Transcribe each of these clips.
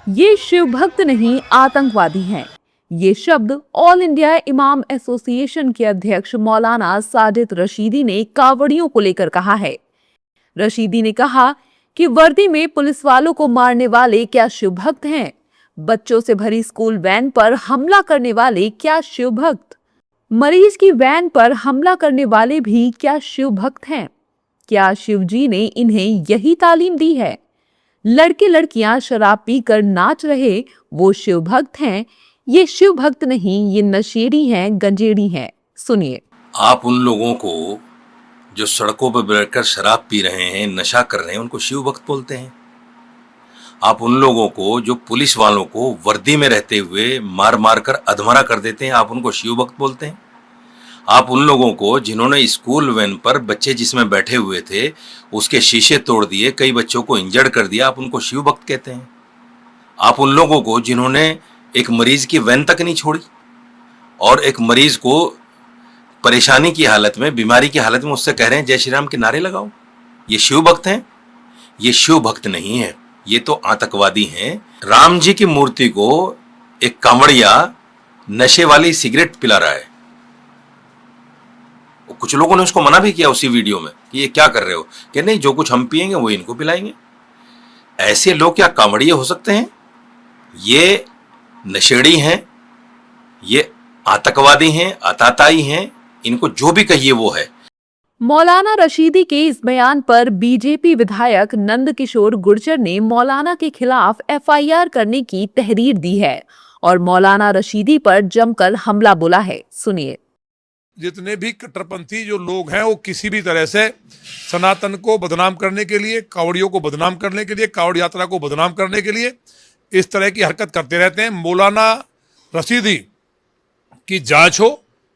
ये शिव भक्त नहीं आतंकवादी हैं। ये शब्द ऑल इंडिया इमाम एसोसिएशन के अध्यक्ष मौलाना साजिद रशीदी ने कावड़ियों को लेकर कहा है। रशीदी ने कहा कि वर्दी में पुलिस वालों को मारने वाले क्या शिव भक्त हैं? बच्चों से भरी स्कूल वैन पर हमला करने वाले क्या शिव भक्त? मरीज की वैन पर हमला करने वाले भी क्या शिव भक्त हैं? क्या शिव जी ने इन्हें यही तालीम दी है? लड़के लड़कियां शराब पीकर नाच रहे वो शिव भक्त हैं? ये शिव भक्त नहीं, ये नशेड़ी हैं, गंजेड़ी हैं। सुनिए। आप उन लोगों को जो सड़कों पर बैठकर शराब पी रहे हैं, नशा कर रहे हैं, उनको शिव भक्त बोलते हैं। आप उन लोगों को जो पुलिस वालों को वर्दी में रहते हुए मार मार कर अधमरा कर देते हैं, आप उनको शिव भक्त बोलते हैं। आप उन लोगों को जिन्होंने स्कूल वैन पर बच्चे जिसमें बैठे हुए थे उसके शीशे तोड़ दिए, कई बच्चों को इंजर्ड कर दिया, आप उनको शिव भक्त कहते हैं। आप उन लोगों को जिन्होंने एक मरीज की वैन तक नहीं छोड़ी और एक मरीज को परेशानी की हालत में, बीमारी की हालत में उससे कह रहे हैं जय श्री राम के नारे लगाओ, ये शिव भक्त हैं? ये शिव भक्त नहीं है, ये तो आतंकवादी हैं। राम जी की मूर्ति को एक कांवड़िया नशे वाली सिगरेट पिला रहा है। कुछ लोगों ने उसको मना भी किया उसी वीडियो में कि ये क्या कर रहे हो, कि नहीं जो कुछ हम पिएंगे वो इनको पिलाएंगे। ऐसे लोग क्या कांवड़िए हो सकते हैं? ये नशेड़ी हैं, ये आतंकवादी हैं, आताताई हैं, इनको जो भी कहिए वो है। मौलाना रशीदी के इस बयान पर बीजेपी विधायक नंद किशोर गुर्जर ने मौलाना के खिलाफ एफआईआर करने की तहरीर दी है और मौलाना रशीदी पर जमकर हमला बोला है। सुनिए। जितने भी कट्टरपंथी जो लोग हैं वो किसी भी तरह से सनातन को बदनाम करने के लिए, कावड़ियों को बदनाम करने के लिए, कावड़ यात्रा को बदनाम करने के लिए इस तरह की हरकत करते रहते हैं। मौलाना रशीदी की जांच हो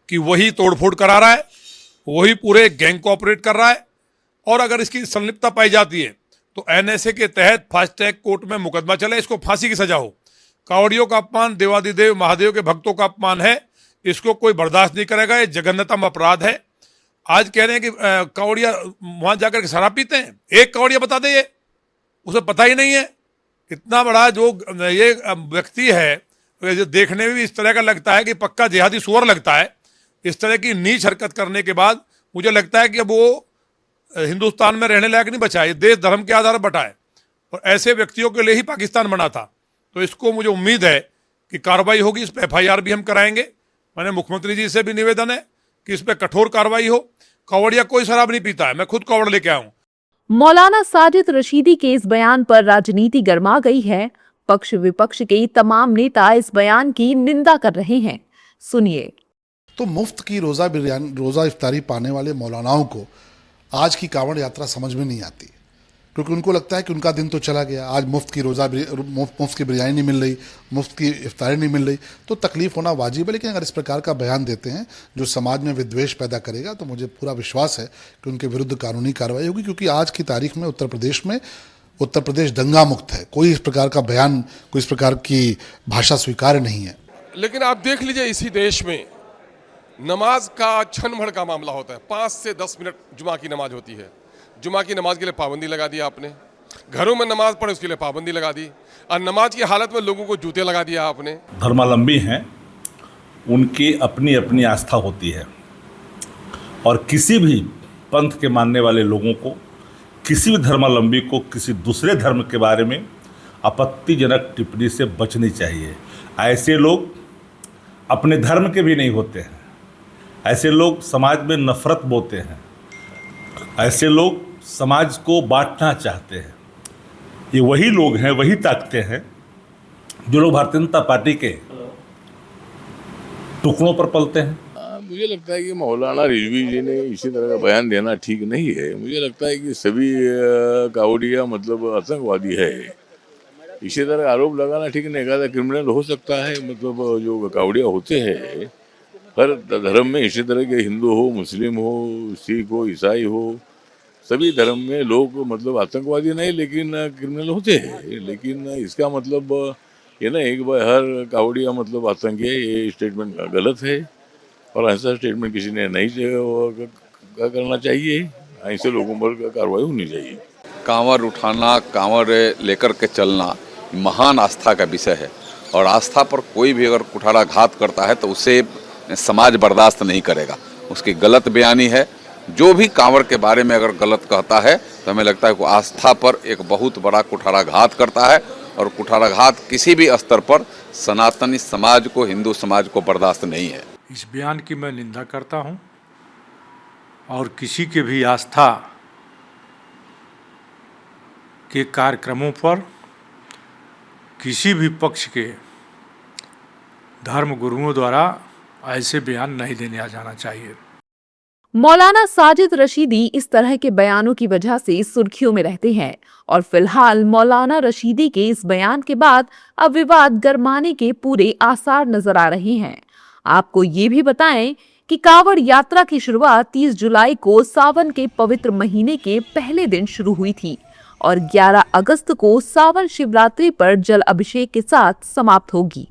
कि वही तोड़फोड़ करा रहा है, वही पूरे गैंग को ऑपरेट कर रहा है, और अगर इसकी संलिप्तता पाई जाती है तो एनएसए के तहत फास्ट ट्रैक कोर्ट में मुकदमा चले, इसको फांसी की सजा हो। कावड़ियों का अपमान देवादिदेव महादेव के भक्तों का अपमान है, इसको कोई बर्दाश्त नहीं करेगा, ये जघन्यतम अपराध है। आज कह रहे हैं कि कावड़िया वहां जाकर के शराब पीते हैं। एक कावड़िया बता दे, ये उसे पता ही नहीं है। इतना बड़ा जो ये व्यक्ति है, जो देखने में भी इस तरह का लगता है कि पक्का जिहादी सुअर लगता है। इस तरह की नीच हरकत करने के बाद मुझे लगता है कि अब वो हिंदुस्तान में रहने लायक नहीं बचा है। देश धर्म के आधार पर बटा है और ऐसे व्यक्तियों के लिए ही पाकिस्तान बना था। तो इसको मुझे उम्मीद है कि कार्रवाई होगी, इस पर एफआईआर भी हम कराएंगे। मैंने मुख्यमंत्री जी से भी निवेदन है कि इस पर कठोर कार्रवाई हो। कावड़िया कोई शराब नहीं पीता है, मैं खुद कावड़ लेके आया हूं। मौलाना साजिद रशीदी के इस बयान पर राजनीति गर्मा गई है। पक्ष विपक्ष के तमाम नेता इस बयान की निंदा कर रहे हैं। सुनिए। तो मुफ्त की रोजा इफ्तारी पाने वाले मौलानाओं को आज की कांवड़ यात्रा समझ में नहीं आती, क्योंकि उनको लगता है कि उनका दिन तो चला गया। आज मुफ्त की बिरयानी नहीं मिल रही, मुफ्त की इफ्तारी नहीं मिल रही, तो तकलीफ होना वाजिब है। लेकिन अगर इस प्रकार का बयान देते हैं जो समाज में विद्वेष पैदा करेगा, तो मुझे पूरा विश्वास है कि उनके विरुद्ध कानूनी कार्रवाई होगी, क्योंकि आज की तारीख में उत्तर प्रदेश दंगा मुक्त है। कोई इस प्रकार का बयान, कोई इस प्रकार की भाषा स्वीकार्य नहीं है। लेकिन आप देख लीजिए, इसी देश में नमाज का क्षण भर का मामला होता है। 5 से 10 मिनट जुमा की नमाज होती है। जुमा की नमाज के लिए पाबंदी लगा दी आपने। घरों में नमाज पढ़े उसके लिए पाबंदी लगा दी, और नमाज की हालत में लोगों को जूते लगा दिया आपने। धर्मावलंबी हैं, उनकी अपनी अपनी आस्था होती है, और किसी भी पंथ के मानने वाले लोगों को, किसी भी धर्मावलंबी को किसी दूसरे धर्म के बारे में आपत्तिजनक टिप्पणी से बचनी चाहिए। ऐसे लोग अपने धर्म के भी नहीं होते हैं। ऐसे लोग समाज में नफरत बोते हैं। ऐसे लोग समाज को बांटना चाहते हैं। ये वही लोग हैं, वही ताकतें हैं जो लोग भारतीय जनता पार्टी के टुकड़ों पर पलते हैं। मुझे लगता है कि मौलाना रिजवी जी ने इसी तरह का बयान देना ठीक नहीं है। मुझे लगता है कि सभी कावड़िया मतलब आतंकवादी है, इसी तरह आरोप लगाना ठीक नहीं। कहा क्रिमिनल हो सकता है, मतलब जो कावड़िया होते हैं हर धर्म में इसी तरह के, हिंदू हो, मुस्लिम हो, सिख हो, ईसाई हो, सभी धर्म में लोग मतलब आतंकवादी नहीं लेकिन क्रिमिनल होते हैं। लेकिन इसका मतलब ये नहीं कि भाई हर कावड़िया मतलब आतंकी है। ये स्टेटमेंट गलत है और ऐसा स्टेटमेंट किसी ने नहीं करना चाहिए। ऐसे लोगों पर कार्रवाई होनी चाहिए। कांवर उठाना, कांवर लेकर के चलना, महान आस्था का विषय है और आस्था पर कोई भी अगर कुठाराघात करता है तो उसे समाज बर्दाश्त नहीं करेगा। उसकी गलत बयानी है। जो भी कांवड़ के बारे में अगर गलत कहता है तो हमें लगता है कि आस्था पर एक बहुत बड़ा कुठाराघात करता है और कुठाराघात किसी भी स्तर पर सनातनी समाज को, हिंदू समाज को बर्दाश्त नहीं है। इस बयान की मैं निंदा करता हूं और किसी के भी आस्था के कार्यक्रमों पर किसी भी पक्ष के धर्म गुरुओं द्वारा ऐसे बयान नहीं देने जाना चाहिए। मौलाना साजिद रशीदी इस तरह के बयानों की वजह से सुर्खियों में रहते हैं और फिलहाल मौलाना रशीदी के इस बयान के बाद अब विवाद गरमाने के पूरे आसार नजर आ रहे हैं। आपको ये भी बताएं कि कांवड़ यात्रा की शुरुआत 30 जुलाई को सावन के पवित्र महीने के पहले दिन शुरू हुई थी और 11 अगस्त को सावन शिवरात्रि पर जल अभिषेक के साथ समाप्त होगी।